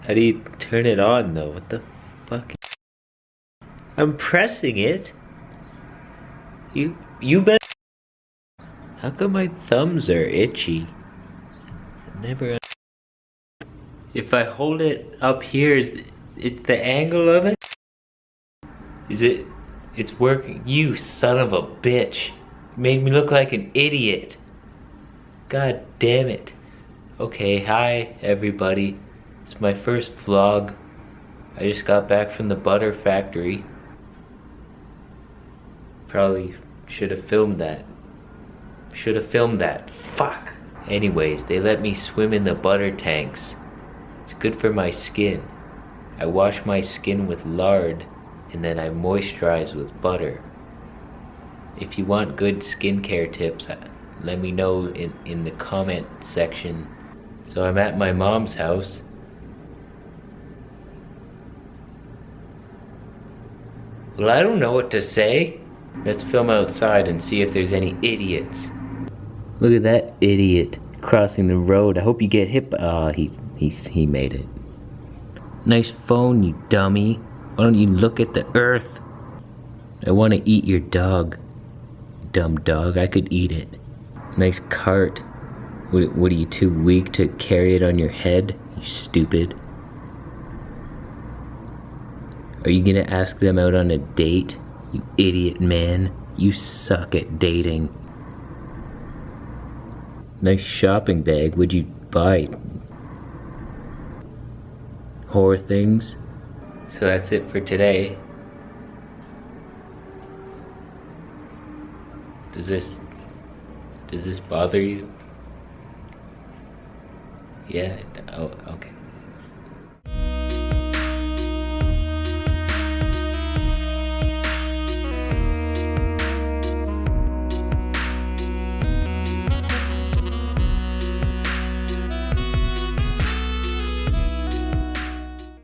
How do you turn it on though? What the fuck? I'm pressing it. You better. How come my thumbs are itchy? Never. If I hold it up here, it's the angle of it? Is it? It's working. You son of a bitch. Made me look like an idiot. God damn it. Okay, hi everybody. It's my first vlog. I just got back from the butter factory. Probably should have filmed that. Fuck. Anyways, they let me swim in the butter tanks. It's good for my skin. I wash my skin with lard and then I moisturize with butter. If you want good skincare tips, let me know in the comment section. So I'm at my mom's house. Well, I don't know what to say. Let's film outside and see if there's any idiots. Look at that idiot crossing the road. I hope you get hit. He made it. Nice phone, you dummy. Why don't you look at the earth? I want to eat your dog. Dumb dog, I could eat it. Nice cart. What are you, too weak to carry it on your head? You stupid. Are you gonna ask them out on a date? You idiot man. You suck at dating. Nice shopping bag. What'd you buy? Whore things? So that's it for today. Does this bother you? Yeah, oh, okay.